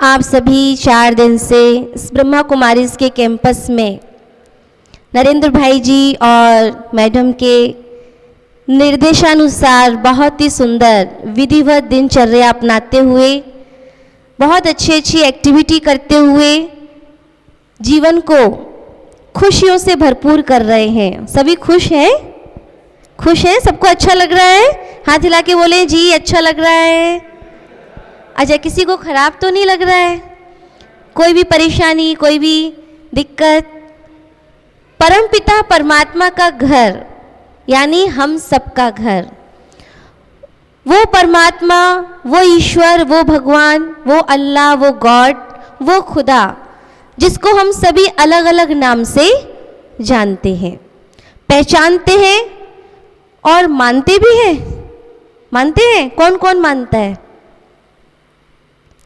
आप सभी 4 दिन से इस ब्रह्मा कुमारीज के कैंपस में नरेंद्र भाई जी और मैडम के निर्देशानुसार बहुत ही सुंदर विधिवत दिनचर्या अपनाते हुए, बहुत अच्छी एक्टिविटी करते हुए जीवन को खुशियों से भरपूर कर रहे हैं। सभी खुश हैं? खुश हैं? सबको अच्छा लग रहा है? हाथ हिला के बोले जी अच्छा लग रहा है। अच्छा, किसी को खराब तो नहीं लग रहा है? कोई भी परेशानी, कोई भी दिक्कत? परमपिता परमात्मा का घर यानी हम सबका घर, वो परमात्मा, वो ईश्वर, वो भगवान, वो अल्लाह, वो गॉड, वो खुदा, जिसको हम सभी अलग अलग नाम से जानते हैं, पहचानते हैं और मानते भी हैं। मानते हैं? कौन कौन मानता है?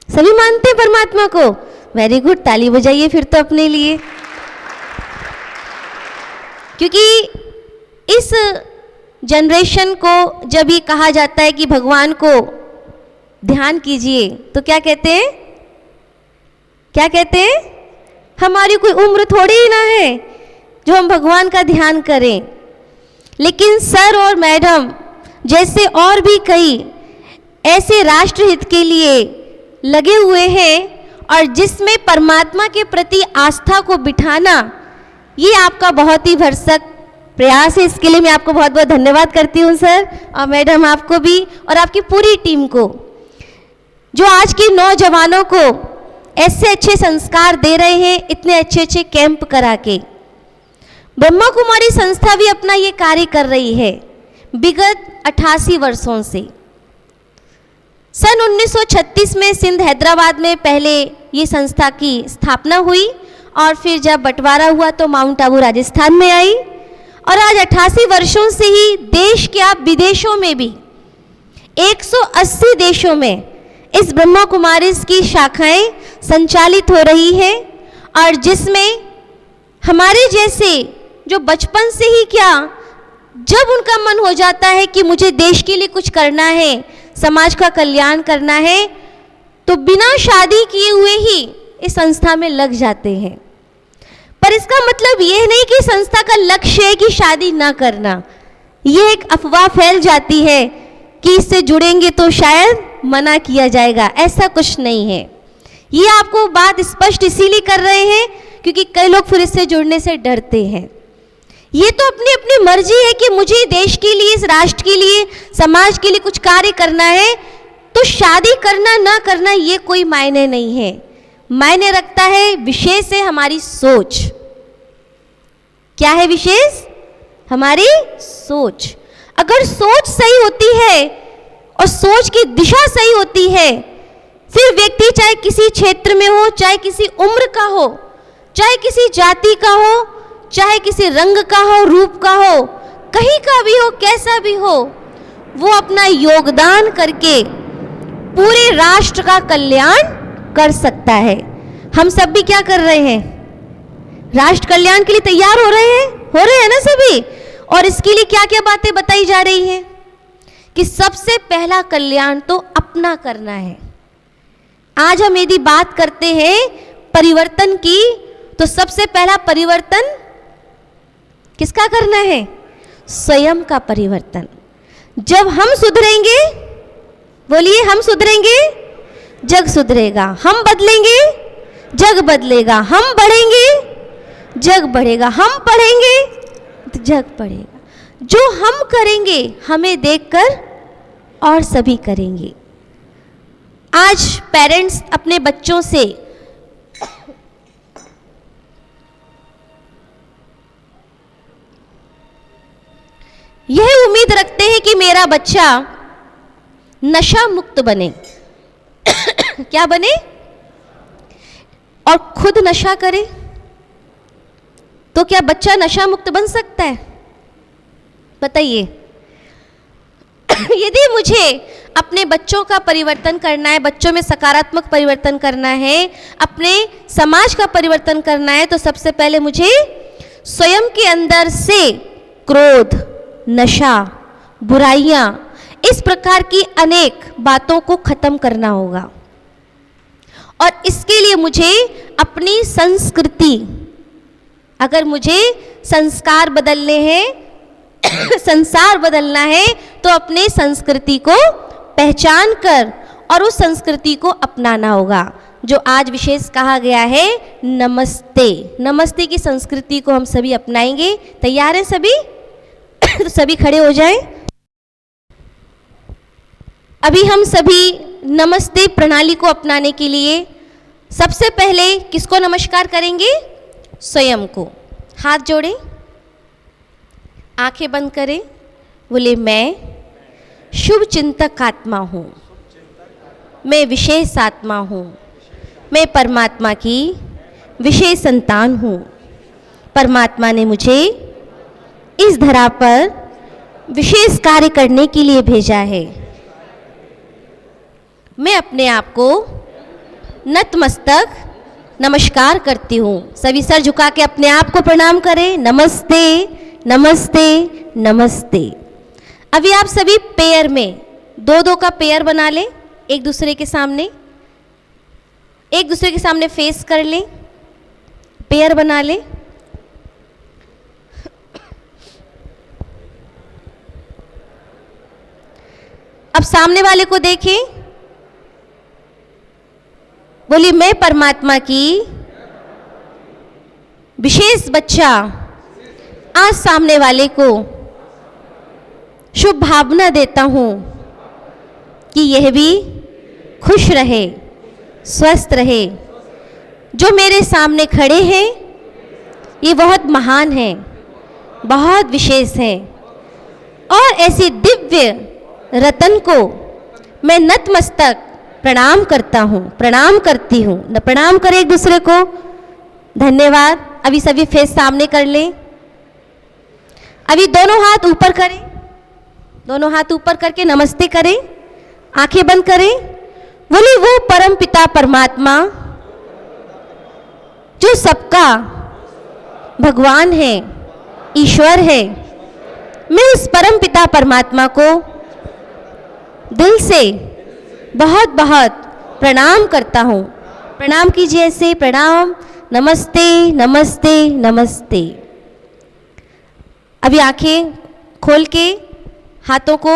सभी मानते हैं परमात्मा को। वेरी गुड, ताली बजाइए फिर तो अपने लिए। क्योंकि इस जनरेशन को जब ये कहा जाता है कि भगवान को ध्यान कीजिए, तो क्या कहते हैं? क्या कहते हैं? हमारी कोई उम्र थोड़ी ही ना है जो हम भगवान का ध्यान करें। लेकिन सर और मैडम जैसे और भी कई ऐसे राष्ट्रहित के लिए लगे हुए हैं, और जिसमें परमात्मा के प्रति आस्था को बिठाना, ये आपका बहुत ही भरसक प्रयास है। इसके लिए मैं आपको बहुत बहुत धन्यवाद करती हूँ सर, और मैडम आपको भी और आपकी पूरी टीम को, जो आज के नौजवानों को ऐसे अच्छे संस्कार दे रहे हैं, इतने अच्छे कैंप करा के। ब्रह्मा कुमारी संस्था भी अपना ये कार्य कर रही है विगत 88 वर्षों से। सन 1936 में सिंध हैदराबाद में पहले ये संस्था की स्थापना हुई, और फिर जब बंटवारा हुआ तो माउंट आबू राजस्थान में आई, और आज 88 वर्षों से ही देश के आप विदेशों में भी 180 देशों में इस ब्रह्मा कुमारीज की शाखाएं संचालित हो रही हैं, और जिसमें हमारे जैसे जो बचपन से ही क्या, जब उनका मन हो जाता है कि मुझे देश के लिए कुछ करना है, समाज का कल्याण करना है, तो बिना शादी किए हुए ही इस संस्था में लग जाते हैं। पर इसका मतलब यह नहीं कि संस्था का लक्ष्य है कि शादी ना करना। यह एक अफवाह फैल जाती है कि इससे जुड़ेंगे तो शायद मना किया जाएगा। ऐसा कुछ नहीं है। ये आपको बात स्पष्ट इसीलिए कर रहे हैं क्योंकि कई लोग फिर इससे जुड़ने से डरते हैं। ये तो अपनी अपनी मर्जी है कि मुझे देश के लिए, इस राष्ट्र के लिए, समाज के लिए कुछ कार्य करना है, तो शादी करना ना करना ये कोई मायने नहीं है। मायने रखता है, विशेष है हमारी सोच। क्या है विशेष? हमारी सोच। अगर सोच सही होती है और सोच की दिशा सही होती है, फिर व्यक्ति चाहे किसी क्षेत्र में हो, चाहे किसी उम्र का हो, चाहे किसी जाति का हो, चाहे किसी रंग का हो, रूप का हो, कहीं का भी हो, कैसा भी हो, वो अपना योगदान करके पूरे राष्ट्र का कल्याण कर सकता है। हम सब भी क्या कर रहे हैं? राष्ट्र कल्याण के लिए तैयार हो रहे हैं ना सभी। और इसके लिए क्या क्या बातें बताई जा रही हैं कि सबसे पहला कल्याण तो अपना करना है। आज हम यदि बात करते हैं परिवर्तन की, तो सबसे पहला परिवर्तन किसका करना है? स्वयं का परिवर्तन। जब हम सुधरेंगे, बोलिए हम सुधरेंगे, जग सुधरेगा। हम बदलेंगे, जग बदलेगा। हम बढ़ेंगे, जग बढ़ेगा। हम पढ़ेंगे, जग पढ़ेगा। जो हम करेंगे, हमें देखकर और सभी करेंगे। आज पेरेंट्स अपने बच्चों से यह उम्मीद रखते हैं कि मेरा बच्चा नशा मुक्त बने। क्या बने? और खुद नशा करे। तो क्या बच्चा नशा मुक्त बन सकता है? बताइए। यदि मुझे अपने बच्चों का परिवर्तन करना है, बच्चों में सकारात्मक परिवर्तन करना है, अपने समाज का परिवर्तन करना है, तो सबसे पहले मुझे स्वयं के अंदर से क्रोध, नशा, बुराइयां, इस प्रकार की अनेक बातों को खत्म करना होगा। और इसके लिए मुझे अपनी संस्कृति, अगर मुझे संस्कार बदलने हैं संसार बदलना है, तो अपने संस्कृति को पहचान कर और उस संस्कृति को अपनाना होगा, जो आज विशेष कहा गया है नमस्ते। नमस्ते की संस्कृति को हम सभी अपनाएंगे। तैयार हैं सभी? तो सभी खड़े हो जाएं। अभी हम सभी नमस्ते प्रणाली को अपनाने के लिए सबसे पहले किसको नमस्कार करेंगे? स्वयं को। हाथ जोड़ें, आंखें बंद करें, बोले मैं शुभ चिंतक आत्मा हूँ, मैं विशेष आत्मा हूँ, मैं परमात्मा की विशेष संतान हूँ। परमात्मा ने मुझे इस धरा पर विशेष कार्य करने के लिए भेजा है। मैं अपने आप को नतमस्तक नमस्कार करती हूँ। सभी सर झुका के अपने आप को प्रणाम करें। नमस्ते नमस्ते नमस्ते। अभी आप सभी पेयर में दो दो का पेयर बना लें, एक दूसरे के सामने, एक दूसरे के सामने फेस कर लें, पेयर बना लें। अब सामने वाले को देखें, बोलिए मैं परमात्मा की विशेष बच्चा आज सामने वाले को शुभ भावना देता हूं कि यह भी खुश रहे, स्वस्थ रहे। जो मेरे सामने खड़े हैं ये बहुत महान हैं, बहुत विशेष हैं, और ऐसे दिव्य रतन को मैं नतमस्तक प्रणाम करता हूँ, प्रणाम करती हूँ। न प्रणाम करें एक दूसरे को। धन्यवाद। अभी सभी फेस सामने कर लें। अभी दोनों हाथ ऊपर करें, दोनों हाथ ऊपर करके नमस्ते करें, आंखें बंद करें। बोले वो परम पिता परमात्मा जो सबका भगवान है, ईश्वर है, मैं उस परम पिता परमात्मा को दिल से बहुत बहुत प्रणाम करता हूँ। प्रणाम कीजिए ऐसे, प्रणाम, नमस्ते नमस्ते नमस्ते। अभी आंखें खोल के हाथों को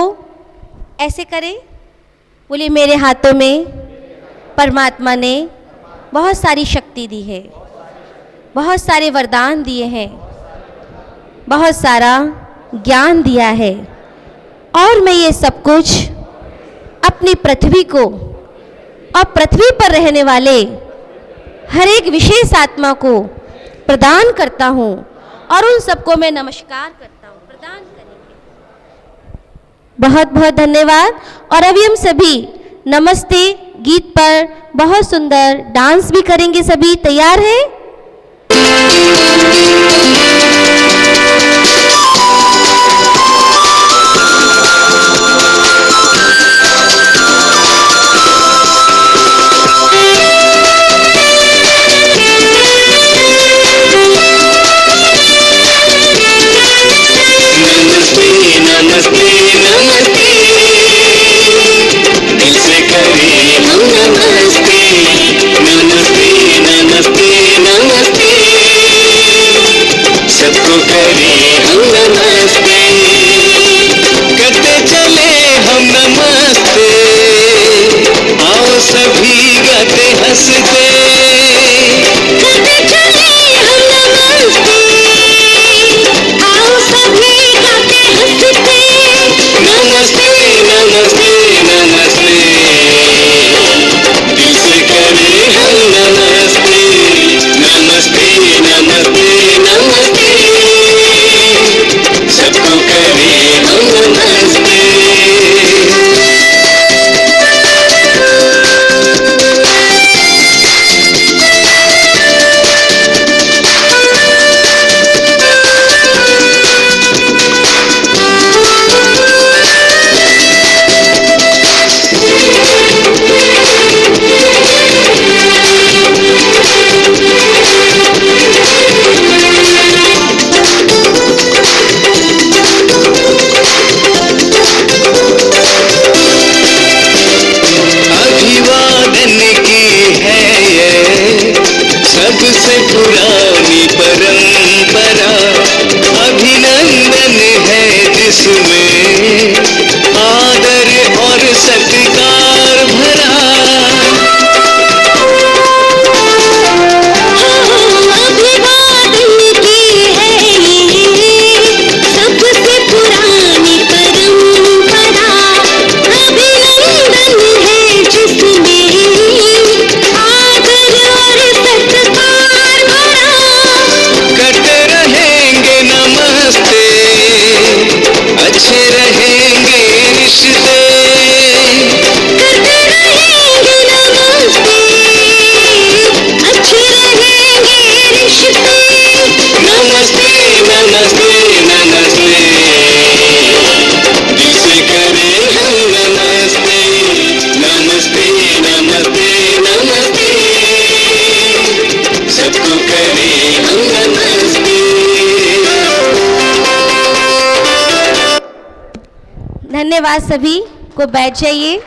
ऐसे करें। बोलिए मेरे हाथों में परमात्मा ने बहुत सारी शक्ति दी है, बहुत सारे वरदान दिए हैं, बहुत सारा ज्ञान दिया है, और मैं ये सब कुछ अपनी पृथ्वी को और पृथ्वी पर रहने वाले हर एक विशेष आत्मा को प्रदान करता हूँ, और उन सबको मैं नमस्कार करता हूँ। प्रदान करेंगे। बहुत बहुत धन्यवाद। और अभी हम सभी नमस्ते गीत पर बहुत सुंदर डांस भी करेंगे। सभी तैयार हैं? नमस्ते नमस्ते नमस्ते धन्यवाद। सभी को बैठ जाइए।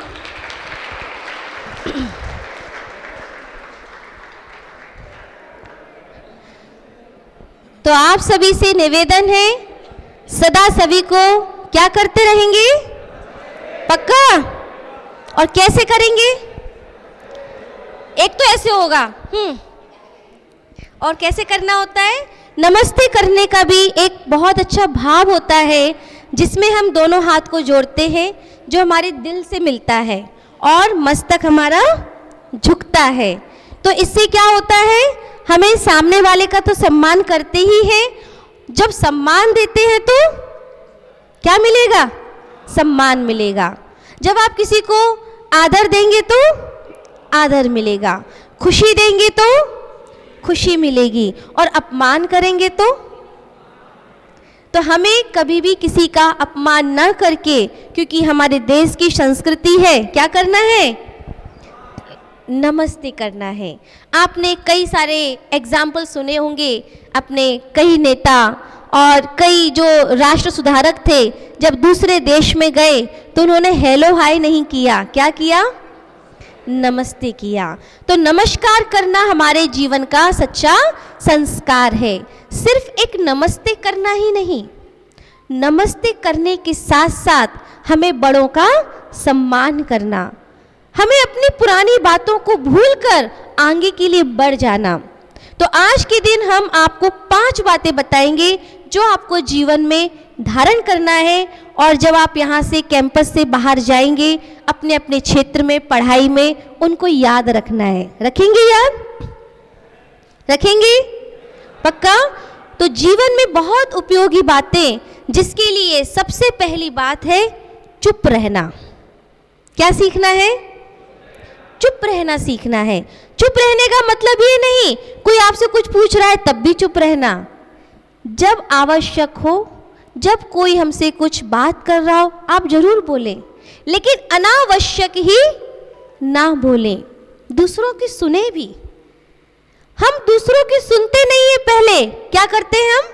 तो आप सभी से निवेदन है, सदा सभी को क्या करते रहेंगे? पक्का? और कैसे करेंगे? एक तो ऐसे होगा, और कैसे करना होता है? नमस्ते करने का भी एक बहुत अच्छा भाव होता है, जिसमें हम दोनों हाथ को जोड़ते हैं, जो हमारे दिल से मिलता है और मस्तक हमारा झुकता है। तो इससे क्या होता है? हमें सामने वाले का तो सम्मान करते ही हैं। जब सम्मान देते हैं तो क्या मिलेगा? सम्मान मिलेगा। जब आप किसी को आदर देंगे तो आदर मिलेगा, खुशी देंगे तो खुशी मिलेगी, और अपमान करेंगे तो हमें कभी भी किसी का अपमान न करके, क्योंकि हमारे देश की संस्कृति है, क्या करना है? नमस्ते करना है। आपने कई सारे एग्जाम्पल सुने होंगे, अपने कई नेता और कई जो राष्ट्र सुधारक थे, जब दूसरे देश में गए तो उन्होंने हेलो हाय नहीं किया, क्या किया? नमस्ते किया। तो नमस्कार करना हमारे जीवन का सच्चा संस्कार है। सिर्फ एक नमस्ते करना ही नहीं, नमस्ते करने के साथ साथ हमें बड़ों का सम्मान करना, हमें अपनी पुरानी बातों को भूलकर आगे के लिए बढ़ जाना। तो आज के दिन हम आपको 5 बातें बताएंगे जो आपको जीवन में धारण करना है, और जब आप यहाँ से कैंपस से बाहर जाएंगे अपने अपने क्षेत्र में, पढ़ाई में, उनको याद रखना है। रखेंगे याद? रखेंगे? पक्का? तो जीवन में बहुत उपयोगी बातें, जिसके लिए सबसे पहली बात है चुप रहना। क्या सीखना है? चुप रहना सीखना है। चुप रहने का मतलब ये नहीं कोई आपसे कुछ पूछ रहा है तब भी चुप रहना। जब आवश्यक हो, जब कोई हमसे कुछ बात कर रहा हो, आप जरूर बोलें, लेकिन अनावश्यक ही ना बोलें। दूसरों की सुने भी। हम दूसरों की सुनते नहीं है, पहले क्या करते हैं? हम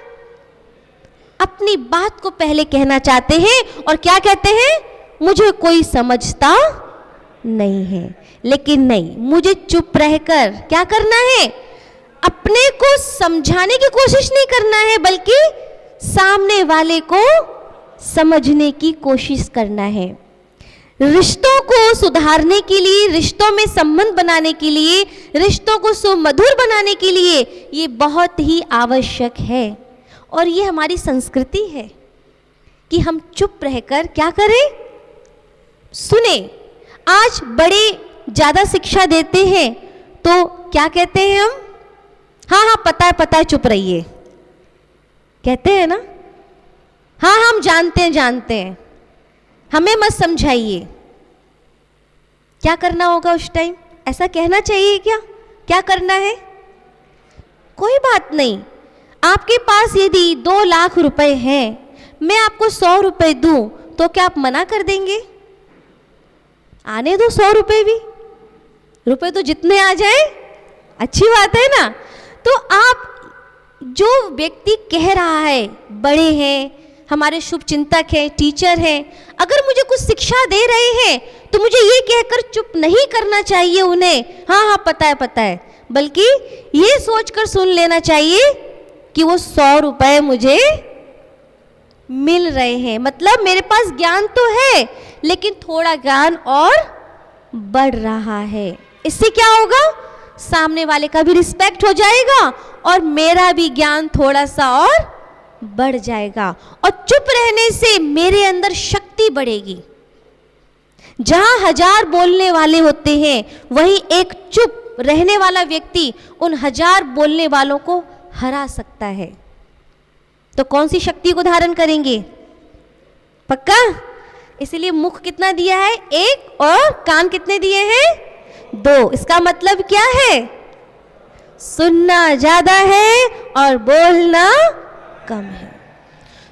अपनी बात को पहले कहना चाहते हैं, और क्या कहते हैं? मुझे कोई समझता नहीं है। लेकिन नहीं, मुझे चुप रहकर क्या करना है? अपने को समझाने की कोशिश नहीं करना है, बल्कि सामने वाले को समझने की कोशिश करना है। रिश्तों को सुधारने के लिए, रिश्तों में संबंध बनाने के लिए, रिश्तों को सुमधुर बनाने के लिए ये बहुत ही आवश्यक है। और ये हमारी संस्कृति है कि हम चुप रहकर क्या करें? सुने। आज बड़े ज़्यादा शिक्षा देते हैं तो क्या कहते हैं हम? हाँ पता है, चुप रहिए, कहते हैं ना। हाँ हम जानते हैं, हमें मत समझाइए। क्या करना होगा उस टाइम? ऐसा कहना चाहिए क्या? क्या करना है? कोई बात नहीं। आपके पास यदि 2 लाख रुपए हैं, मैं आपको 100 रुपए दूं, तो क्या आप मना कर देंगे? आने दो 100 रुपए भी, रुपए तो जितने आ जाए अच्छी बात है ना। तो आप, जो व्यक्ति कह रहा है, बड़े हैं, हमारे शुभ चिंतक हैं, टीचर हैं, अगर मुझे कुछ शिक्षा दे रहे हैं तो मुझे ये कहकर चुप नहीं करना चाहिए उन्हें। हाँ पता है, बल्कि ये सोचकर सुन लेना चाहिए कि वो 100 रुपए मुझे मिल रहे हैं, मतलब मेरे पास ज्ञान तो है, लेकिन थोड़ा ज्ञान और बढ़ रहा है। इससे क्या होगा? सामने वाले का भी रिस्पेक्ट हो जाएगा और मेरा भी ज्ञान थोड़ा सा और बढ़ जाएगा। और चुप रहने से मेरे अंदर शक्ति बढ़ेगी। जहां 1000 बोलने वाले होते हैं, वहीं एक चुप रहने वाला व्यक्ति उन 1000 बोलने वालों को हरा सकता है। तो कौन सी शक्ति को धारण करेंगे? पक्का? इसलिए मुख कितना दिया है? 1, और कान कितने दिए हैं? 2। इसका मतलब क्या है? सुनना ज्यादा है और बोलना कम है।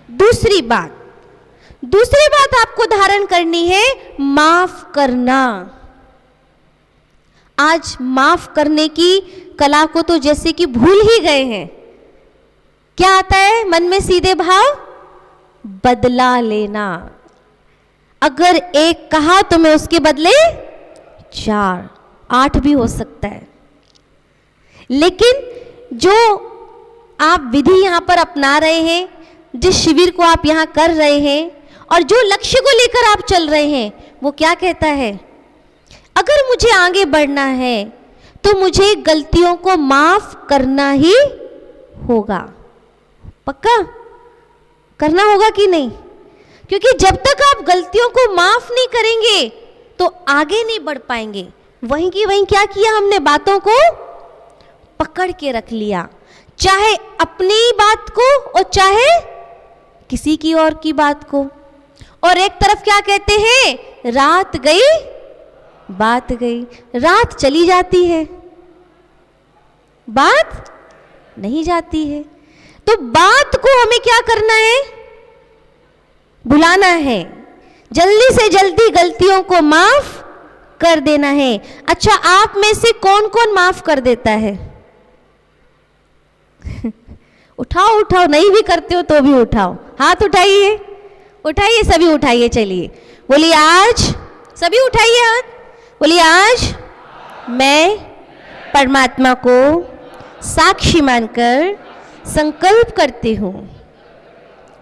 दूसरी बात आपको धारण करनी है, माफ करना। आज माफ करने की कला को तो जैसे कि भूल ही गए हैं। क्या आता है मन में सीधे भाव? बदला लेना। अगर एक कहा तो मैं उसके बदले 4, 8 भी हो सकता है। लेकिन जो आप विधि यहाँ पर अपना रहे हैं, जिस शिविर को आप यहाँ कर रहे हैं और जो लक्ष्य को लेकर आप चल रहे हैं, वो क्या कहता है? अगर मुझे आगे बढ़ना है तो मुझे गलतियों को माफ करना ही होगा। पक्का करना होगा कि नहीं? क्योंकि जब तक आप गलतियों को माफ नहीं करेंगे तो आगे नहीं बढ़ पाएंगे। वहीं की वहीं क्या किया हमने? बातों को पकड़ के रख लिया, चाहे अपनी बात को और चाहे किसी की और की बात को। और एक तरफ क्या कहते हैं? रात गई बात गई। रात चली जाती है, बात नहीं जाती है। तो बात को हमें क्या करना है? भुलाना है, जल्दी से जल्दी गलतियों को माफ कर देना है। अच्छा, आप में से कौन कौन माफ कर देता है? उठाओ उठाओ, नहीं भी करते हो तो भी उठाओ, हाथ उठाइए, उठाइए, सभी उठाइए। चलिए बोलिए आज, सभी उठाइए हाथ, बोलिए आज मैं परमात्मा को साक्षी मानकर संकल्प करती हूँ,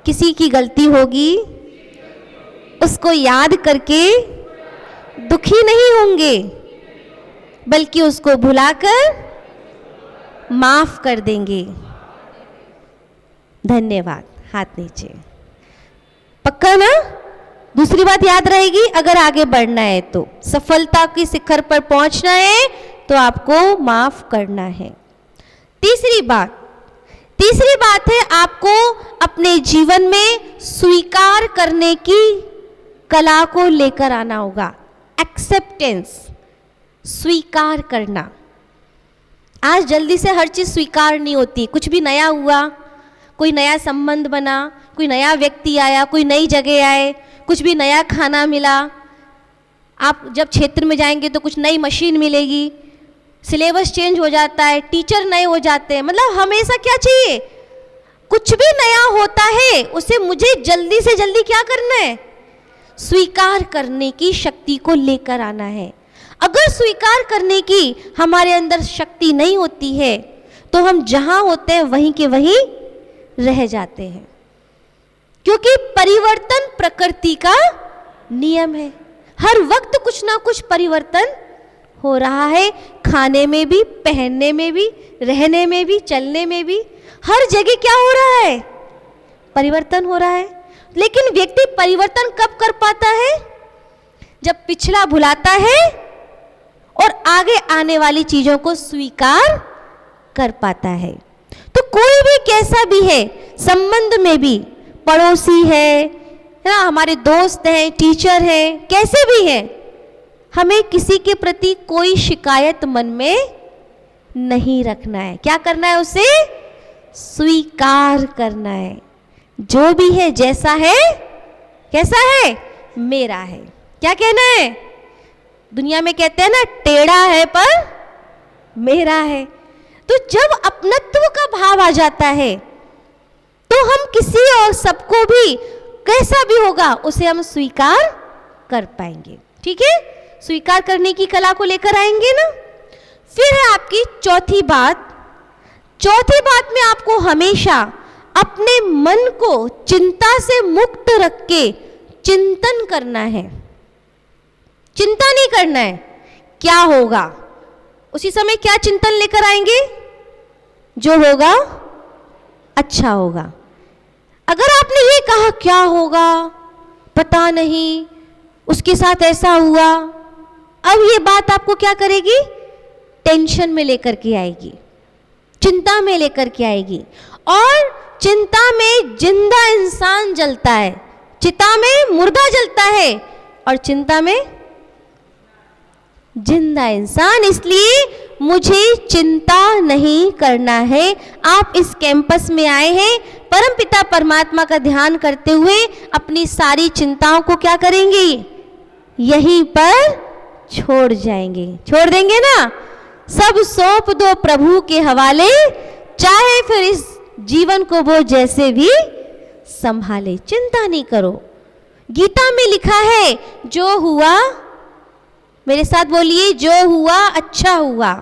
किसी की गलती होगी उसको याद करके दुखी नहीं होंगे, बल्कि उसको भुलाकर माफ कर देंगे। धन्यवाद। हाथ नीचे। पक्का ना? दूसरी बात याद रहेगी, अगर आगे बढ़ना है तो, सफलता की शिखर पर पहुंचना है तो आपको माफ करना है। तीसरी बात है आपको अपने जीवन में स्वीकार करने की कला को लेकर आना होगा। एक्सेप्टेंस, स्वीकार करना। आज जल्दी से हर चीज स्वीकार नहीं होती। कुछ भी नया हुआ, कोई नया संबंध बना, कोई नया व्यक्ति आया, कोई नई जगह आए, कुछ भी नया खाना मिला, आप जब क्षेत्र में जाएंगे तो कुछ नई मशीन मिलेगी, सिलेबस चेंज हो जाता है, टीचर नए हो जाते हैं। मतलब हमेशा क्या चाहिए? कुछ भी नया होता है उसे मुझे जल्दी से जल्दी क्या करना है? स्वीकार करने की शक्ति को लेकर आना है। अगर स्वीकार करने की हमारे अंदर शक्ति नहीं होती है तो हम जहां होते हैं वहीं के वहीं रह जाते हैं, क्योंकि परिवर्तन प्रकृति का नियम है। हर वक्त कुछ ना कुछ परिवर्तन हो रहा है, खाने में भी, पहनने में भी, रहने में भी, चलने में भी, हर जगह क्या हो रहा है? परिवर्तन हो रहा है। लेकिन व्यक्ति परिवर्तन कब कर पाता है? जब पिछला भुलाता है और आगे आने वाली चीजों को स्वीकार कर पाता है। तो कोई भी कैसा भी है, संबंध में भी, पड़ोसी है ना, हमारे दोस्त हैं, टीचर हैं, कैसे भी हैं, हमें किसी के प्रति कोई शिकायत मन में नहीं रखना है। क्या करना है? उसे स्वीकार करना है। जो भी है, जैसा है, कैसा है, मेरा है। क्या कहना है? दुनिया में कहते हैं ना, टेढ़ा है पर मेरा है। तो जब अपनत्व का भाव आ जाता है तो हम किसी और सबको भी, कैसा भी होगा, उसे हम स्वीकार कर पाएंगे। ठीक है? स्वीकार करने की कला को लेकर आएंगे ना। फिर है आपकी चौथी बात। चौथी बात में आपको हमेशा अपने मन को चिंता से मुक्त रख के चिंतन करना है। चिंता नहीं करना है क्या होगा, उसी समय क्या चिंतन लेकर आएंगे? जो होगा अच्छा होगा। अगर आपने ये कहा क्या होगा पता नहीं, उसके साथ ऐसा हुआ, अब ये बात आपको क्या करेगी? टेंशन में लेकर के आएगी, चिंता में लेकर के आएगी। और चिंता में जिंदा इंसान जलता है, चिता में मुर्दा जलता है और चिंता में जिंदा इंसान। इसलिए मुझे चिंता नहीं करना है। आप इस कैंपस में आए हैं परमपिता परमात्मा का ध्यान करते हुए अपनी सारी चिंताओं को क्या करेंगे? यहीं पर छोड़ जाएंगे, छोड़ देंगे ना। सब सौंप दो प्रभु के हवाले, चाहे फिर इस जीवन को वो जैसे भी संभाले। चिंता नहीं करो, गीता में लिखा है जो हुआ, मेरे साथ बोलिए, जो हुआ अच्छा हुआ।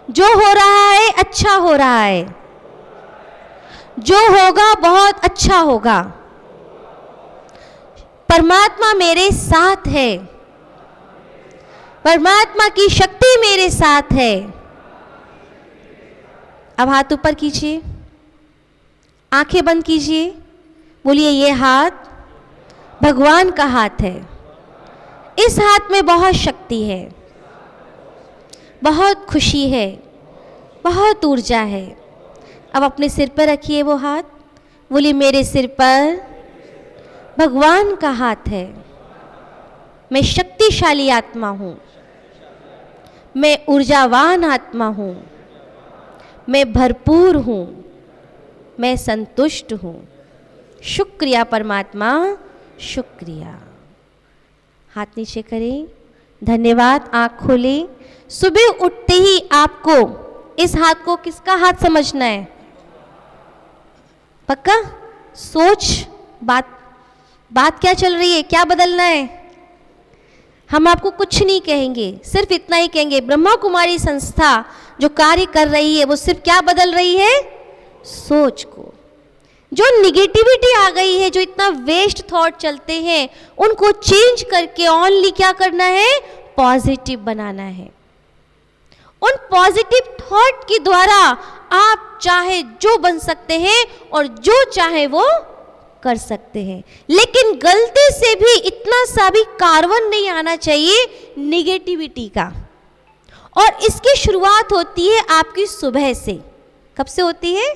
जो हो रहा है अच्छा हो रहा है, जो होगा बहुत अच्छा होगा। परमात्मा मेरे साथ है, परमात्मा की शक्ति मेरे साथ है। अब हाथ ऊपर कीजिए, आंखें बंद कीजिए, बोलिए ये हाथ भगवान का हाथ है। इस हाथ में बहुत शक्ति है, बहुत खुशी है, बहुत ऊर्जा है। अब अपने सिर पर रखिए वो हाथ, बोलिए मेरे सिर पर भगवान का हाथ है। मैं शक्तिशाली आत्मा हूँ, मैं ऊर्जावान आत्मा हूँ, मैं भरपूर हूँ, मैं संतुष्ट हूँ। शुक्रिया परमात्मा, शुक्रिया। हाथ नीचे करें, धन्यवाद। आँख खोलें। सुबह उठते ही आपको इस हाथ को किसका हाथ समझना है? पक्का? सोच, बात क्या चल रही है, क्या बदलना है? हम आपको कुछ नहीं कहेंगे, सिर्फ इतना ही कहेंगे, ब्रह्मा कुमारी संस्था जो कार्य कर रही है वो सिर्फ क्या बदल रही है? सोच को। जो निगेटिविटी आ गई है, जो इतना वेस्ट थॉट चलते हैं, उनको चेंज करके ओनली क्या करना है? पॉजिटिव बनाना है। उन पॉजिटिव थॉट के द्वारा आप चाहे जो बन सकते हैं और जो चाहे वो कर सकते हैं। लेकिन गलती से भी इतना सा भी कार्बन नहीं आना चाहिए निगेटिविटी का। और इसकी शुरुआत होती है आपकी सुबह से। कब से होती है?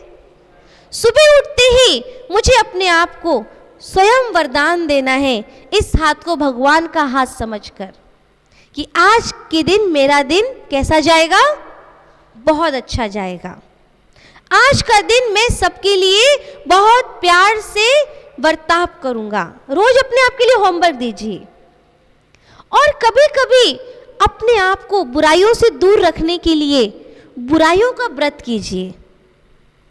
सुबह उठते ही मुझे अपने आप को स्वयं वरदान देना है, इस हाथ को भगवान का हाथ समझकर, कि आज के दिन मेरा दिन कैसा जाएगा? बहुत अच्छा जाएगा। आज का दिन मैं सबके लिए बहुत प्यार से बर्ताव करूंगा। रोज अपने आप के लिए होमवर्क दीजिए। और कभी कभी अपने आप को बुराइयों से दूर रखने के लिए बुराइयों का व्रत कीजिए।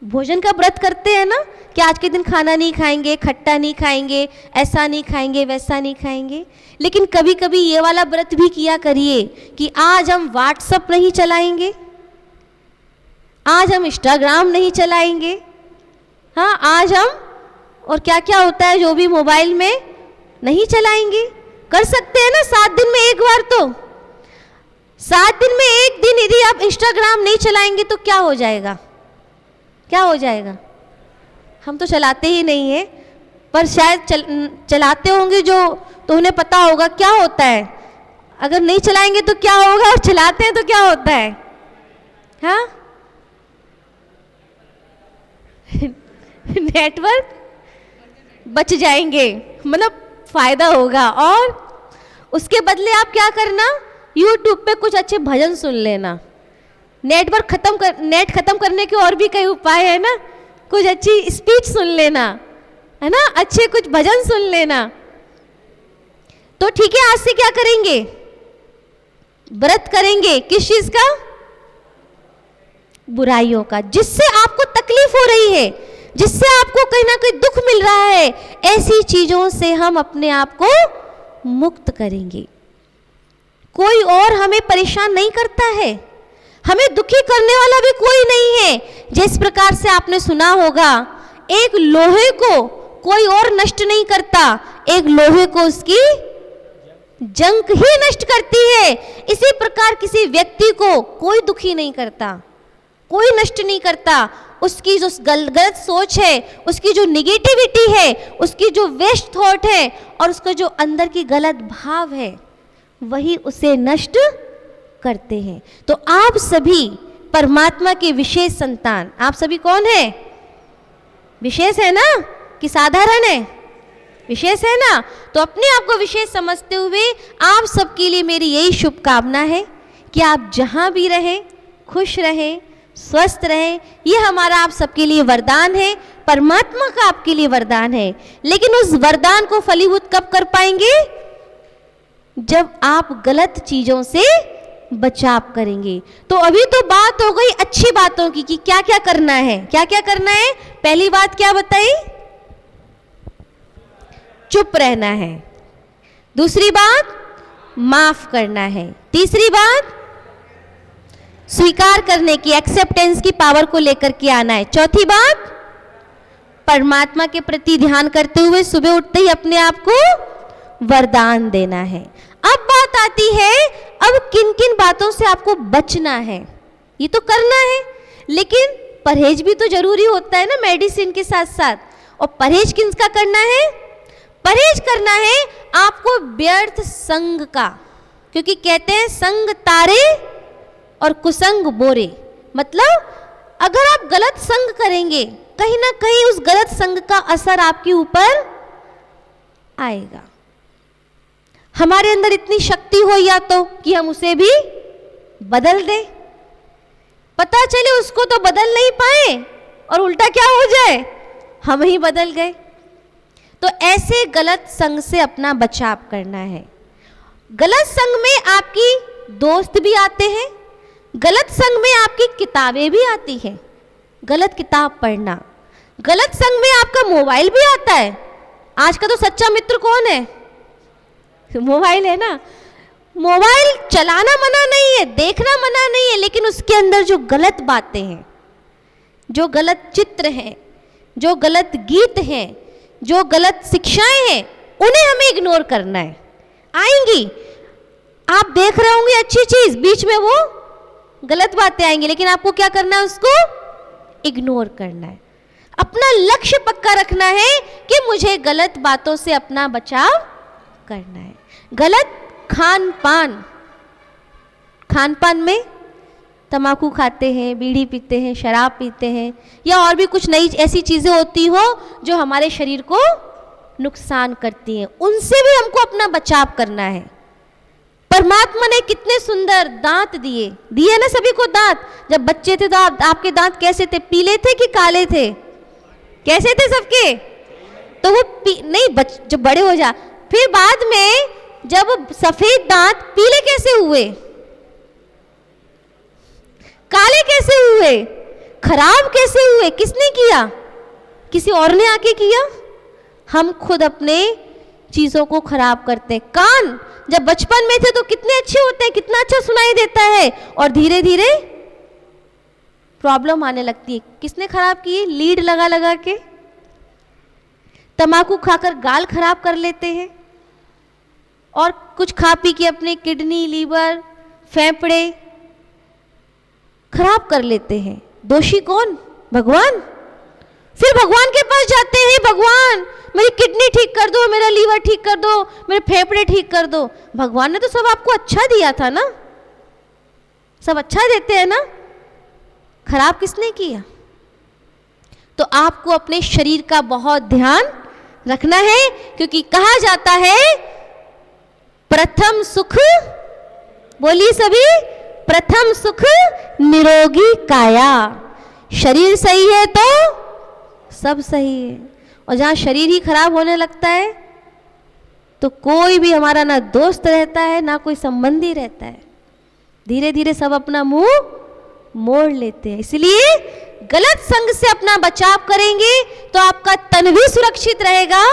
भोजन का व्रत करते हैं ना, कि आज के दिन खाना नहीं खाएंगे, खट्टा नहीं खाएंगे, ऐसा नहीं खाएंगे, वैसा नहीं खाएंगे। लेकिन कभी कभी ये वाला व्रत भी किया करिए कि आज हम व्हाट्सएप नहीं चलाएंगे, आज हम इंस्टाग्राम नहीं चलाएंगे। हाँ, आज हम और क्या क्या होता है जो भी मोबाइल में नहीं चलाएंगे। कर सकते हैं ना 7 दिन में एक बार। तो 7 दिन में एक दिन यदि आप इंस्टाग्राम नहीं चलाएंगे तो क्या हो जाएगा? क्या हो जाएगा? हम तो चलाते ही नहीं है, पर शायद चलाते होंगे जो, तो उन्हें पता होगा क्या होता है। अगर नहीं चलाएंगे तो क्या होगा, और चलाते हैं तो क्या होता है? हाँ नेटवर्क बच जाएंगे, मतलब फायदा होगा। और उसके बदले आप क्या करना, YouTube पे कुछ अच्छे भजन सुन लेना। नेट खत्म करने के और भी कई उपाय है ना। कुछ अच्छी स्पीच सुन लेना, है ना, अच्छे कुछ भजन सुन लेना। तो ठीक है, आज से क्या करेंगे? व्रत करेंगे। किस चीज का? बुराइयों का। जिससे आपको तकलीफ हो रही है, जिससे आपको कहीं ना कहीं दुख मिल रहा है, ऐसी चीजों से हम अपने आप को मुक्त करेंगे। कोई और हमें परेशान नहीं करता है, हमें दुखी करने वाला भी कोई नहीं है। जिस प्रकार से आपने सुना होगा, एक लोहे को कोई और नष्ट नहीं करता, एक लोहे को उसकी जंग ही नष्ट करती है। इसी प्रकार किसी व्यक्ति को कोई दुखी नहीं करता, कोई नष्ट नहीं करता। उसकी जो गलत सोच है, उसकी जो निगेटिविटी है, उसकी जो वेस्ट थॉट है, और उसका जो अंदर की गलत भाव है, वही उसे नष्ट करते हैं। तो आप सभी परमात्मा के विशेष संतान। आप सभी कौन है? विशेष है ना, कि साधारण है? विशेष है ना। तो अपने आप को विशेष समझते हुए आप सबके लिए मेरी यही शुभकामना है कि आप जहां भी रहें खुश रहें, स्वस्थ रहें। ये हमारा आप सबके लिए वरदान है, परमात्मा का आपके लिए वरदान है। लेकिन उस वरदान को फलीभूत कब कर पाएंगे? जब आप गलत चीजों से बचाव करेंगे। तो अभी तो बात हो गई अच्छी बातों की कि क्या क्या करना है। क्या क्या करना है? पहली बात क्या बताई? चुप रहना है। दूसरी बात, माफ करना है। तीसरी बात, स्वीकार करने की, एक्सेप्टेंस की पावर को लेकर के आना है। चौथी बात, परमात्मा के प्रति ध्यान करते हुए सुबह उठते ही अपने आप को वरदान देना है। अब बात आती है, अब किन किन बातों से आपको बचना है। ये तो करना है, लेकिन परहेज भी तो जरूरी होता है ना मेडिसिन के साथ साथ। और परहेज किसका करना है? परहेज करना है आपको व्यर्थ संग का, क्योंकि कहते हैं संग तारे और कुसंग बोरे। मतलब अगर आप गलत संग करेंगे, कहीं ना कहीं उस गलत संग का असर आपके ऊपर आएगा। हमारे अंदर इतनी शक्ति हो या तो कि हम उसे भी बदल दें, पता चले उसको तो बदल नहीं पाए और उल्टा क्या हो जाए, हम ही बदल गए। तो ऐसे गलत संग से अपना बचाव करना है। गलत संग में आपकी दोस्त भी आते हैं, गलत संग में आपकी किताबें भी आती हैं। गलत किताब पढ़ना, गलत संग में आपका मोबाइल भी आता है। आज का तो सच्चा मित्र कौन है? मोबाइल है ना। मोबाइल चलाना मना नहीं है, देखना मना नहीं है, लेकिन उसके अंदर जो गलत बातें हैं, जो गलत चित्र हैं, जो गलत गीत हैं, जो गलत शिक्षाएं हैं, उन्हें हमें इग्नोर करना है। आएंगी, आप देख रहे होंगे अच्छी चीज, बीच में वो गलत बातें आएंगी, लेकिन आपको क्या करना है? उसको इग्नोर करना है। अपना लक्ष्य पक्का रखना है कि मुझे गलत बातों से अपना बचाव करना है। गलत खान पान में तंबाकू खाते हैं, बीड़ी पीते हैं, शराब पीते हैं, या और भी कुछ नई ऐसी चीजें होती हो जो हमारे शरीर को नुकसान करती हैं, उनसे भी हमको अपना बचाव करना है। परमात्मा ने कितने सुंदर दांत दिए ना सभी को दांत। जब बच्चे थे तो आपके दांत कैसे थे? पीले थे कि काले थे? कैसे थे सबके? तो वो नहीं, जब बड़े हो जा, फिर बाद में जब सफेद दांत पीले कैसे हुए, काले कैसे हुए, खराब कैसे हुए? किसने किया? किसी और ने आके किया? हम खुद अपने चीजों को खराब करते हैं। कान जब बचपन में थे तो कितने अच्छे होते हैं, कितना अच्छा सुनाई देता है, और धीरे धीरे प्रॉब्लम आने लगती है। किसने खराब किए? लीड लगा लगा के। तंबाकू खाकर गाल खराब कर लेते हैं, और कुछ खा पी के अपने किडनी, लीवर, फेफड़े खराब कर लेते हैं। दोषी कौन? भगवान। फिर भगवान के पास जाते हैं, भगवान मेरी किडनी ठीक कर दो, मेरा लीवर ठीक कर दो, मेरे फेफड़े ठीक कर दो। भगवान ने तो सब आपको अच्छा दिया था ना, सब अच्छा देते हैं ना, खराब किसने किया? तो आपको अपने शरीर का बहुत ध्यान रखना है, क्योंकि कहा जाता है प्रथम सुख, बोलिए सभी, प्रथम सुख निरोगी काया। शरीर सही है तो सब सही है, और जहाँ शरीर ही खराब होने लगता है तो कोई भी हमारा ना दोस्त रहता है, ना कोई संबंधी रहता है। धीरे धीरे सब अपना मुंह मोड़ लेते हैं। इसलिए गलत संग से अपना बचाव करेंगे तो आपका तन भी सुरक्षित रहेगा,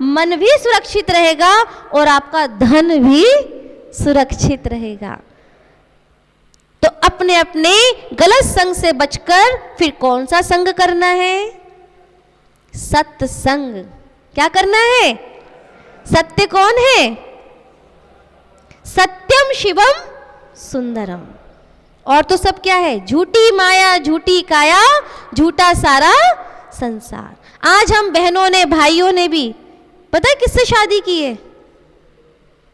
मन भी सुरक्षित रहेगा, और आपका धन भी सुरक्षित रहेगा। तो अपने अपने गलत संग से बचकर फिर कौन सा संग करना है? सत्संग। क्या करना है? सत्य कौन है? सत्यम शिवम सुंदरम। और तो सब क्या है? झूठी माया, झूठी काया, झूठा सारा संसार। आज हम बहनों ने, भाइयों ने भी पता है किससे शादी की है?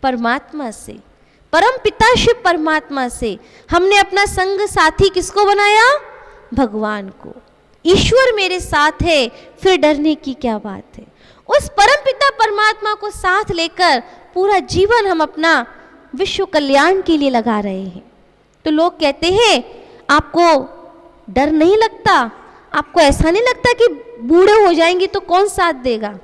परमात्मा से, परम पिता शिव परमात्मा से। हमने अपना संग साथी किसको बनाया? भगवान को। ईश्वर मेरे साथ है, फिर डरने की क्या बात है। उस परम पिता परमात्मा को साथ लेकर पूरा जीवन हम अपना विश्व कल्याण के लिए लगा रहे हैं। तो लोग कहते हैं आपको डर नहीं लगता, आपको ऐसा नहीं लगता कि बूढ़े हो जाएंगे तो कौन साथ देगा?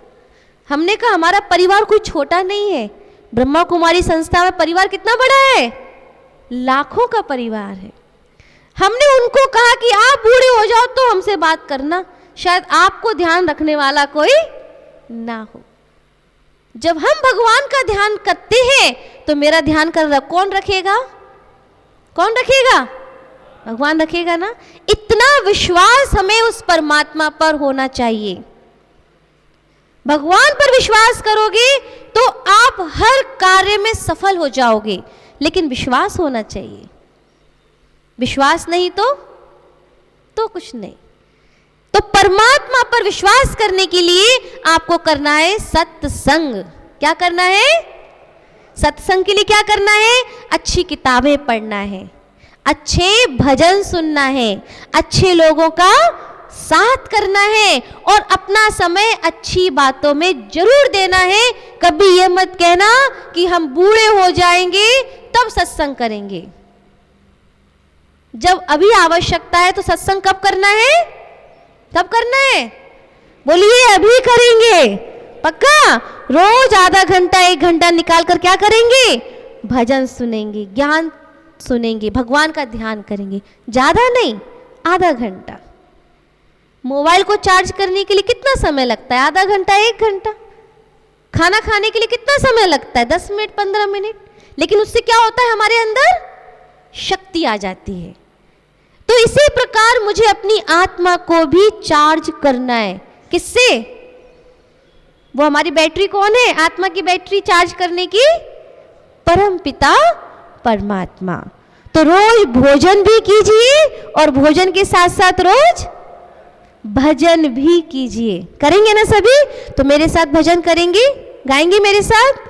हमने कहा हमारा परिवार कोई छोटा नहीं है। ब्रह्मा कुमारी संस्था में परिवार कितना बड़ा है? लाखों का परिवार है। हमने उनको कहा कि आप बूढ़े हो जाओ तो हमसे बात करना, शायद आपको ध्यान रखने वाला कोई ना हो। जब हम भगवान का ध्यान करते हैं तो मेरा ध्यान कौन रखेगा? कौन रखेगा? भगवान रखेगा ना। इतना विश्वास हमें उस परमात्मा पर होना चाहिए। भगवान पर विश्वास करोगे तो आप हर कार्य में सफल हो जाओगे, लेकिन विश्वास होना चाहिए। विश्वास नहीं तो कुछ नहीं। तो परमात्मा पर विश्वास करने के लिए आपको करना है सत्संग। क्या करना है? सत्संग के लिए क्या करना है? अच्छी किताबें पढ़ना है, अच्छे भजन सुनना है, अच्छे लोगों का साथ करना है और अपना समय अच्छी बातों में जरूर देना है। कभी ये मत कहना कि हम बूढ़े हो जाएंगे तब सत्संग करेंगे। जब अभी आवश्यकता है तो सत्संग कब करना है? कब करना है? बोलिए, अभी करेंगे। पक्का? रोज आधा घंटा 1 घंटा निकाल कर क्या करेंगे? भजन सुनेंगे, ज्ञान सुनेंगे, भगवान का ध्यान करेंगे। ज्यादा नहीं, आधा घंटा। मोबाइल को चार्ज करने के लिए कितना समय लगता है? आधा घंटा 1 घंटा। खाना खाने के लिए कितना समय लगता है? 10 मिनट 15 मिनट। लेकिन उससे क्या होता है? हमारे अंदर शक्ति आ जाती है। तो इसी प्रकार मुझे अपनी आत्मा को भी चार्ज करना है। किससे? वो हमारी बैटरी कौन है? आत्मा की बैटरी चार्ज करने की परम पिता परमात्मा। तो रोज भोजन भी कीजिए और भोजन के साथ साथ रोज भजन भी कीजिए। करेंगे ना सभी? तो मेरे साथ भजन करेंगे, गाएंगे मेरे साथ।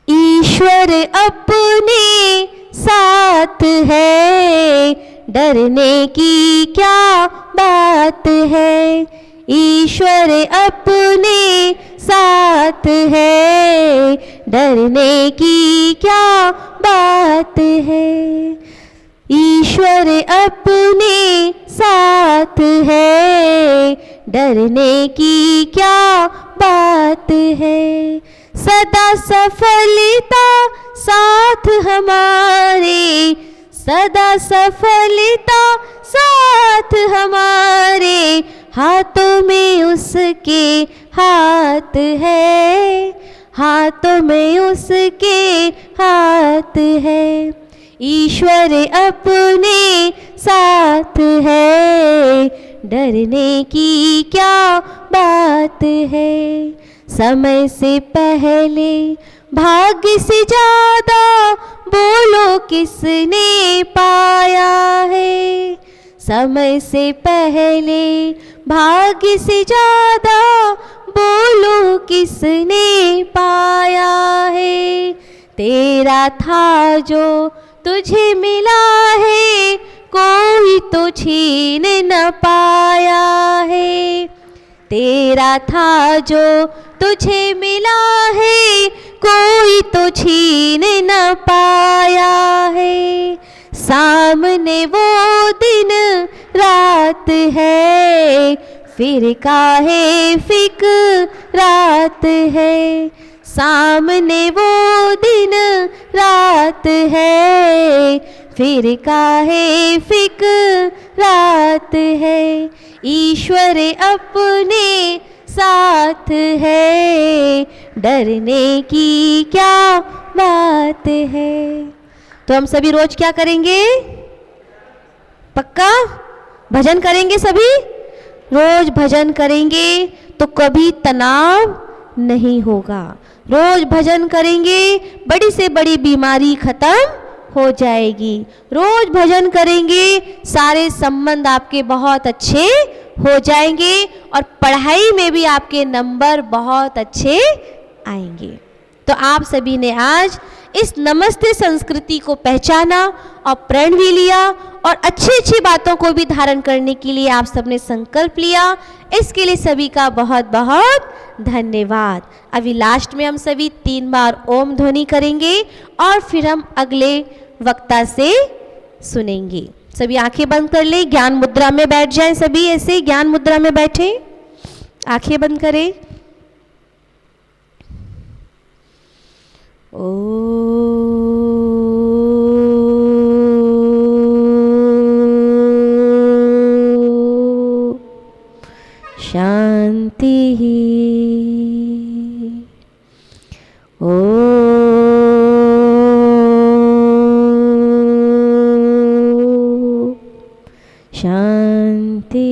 ईश्वर अपने साथ है, डरने की क्या बात है। ईश्वर अपने साथ है, डरने की क्या बात है। ईश्वर अपने साथ है, डरने की क्या बात है। सदा सफलता साथ हमारे, सदा सफलता साथ हमारे। हाथों में उसके हाथ है, हाथों में उसके हाथ है। ईश्वर अपने साथ है, डरने की क्या बात है। समय से पहले भाग्य से ज्यादा बोलो किसने पाया है। समय से पहले भाग्य से ज्यादा बोलो किसने पाया है। तेरा था जो तुझे मिला है, कोई तो छीन न पाया है। तेरा था जो तुझे मिला है, कोई तो छीन न पाया है। सामने वो दिन रात है, फिर काहे फिक्रात है। सामने वो दिन रात है, फिर काहे फिक्रात है। ईश्वर अपने साथ है, डरने की क्या बात है। तो हम सभी रोज क्या करेंगे? पक्का भजन करेंगे सभी? रोज भजन करेंगे तो कभी तनाव नहीं होगा। रोज भजन करेंगे, बड़ी से बड़ी बीमारी खत्म हो जाएगी। रोज भजन करेंगे, सारे संबंध आपके बहुत अच्छे हो जाएंगे और पढ़ाई में भी आपके नंबर बहुत अच्छे आएंगे। तो आप सभी ने आज इस नमस्ते संस्कृति को पहचाना और प्रण भी लिया और अच्छी अच्छी बातों को भी धारण करने के लिए आप सबने संकल्प लिया। इसके लिए सभी का बहुत बहुत धन्यवाद। अभी लास्ट में हम सभी 3 बार ओम ध्वनि करेंगे और फिर हम अगले वक्ता से सुनेंगे। सभी आंखें बंद कर ले, ज्ञान मुद्रा में बैठ जाएं। सभी ऐसे ज्ञान मुद्रा में बैठे, आंखें बंद करें। शांति। ओ शांति।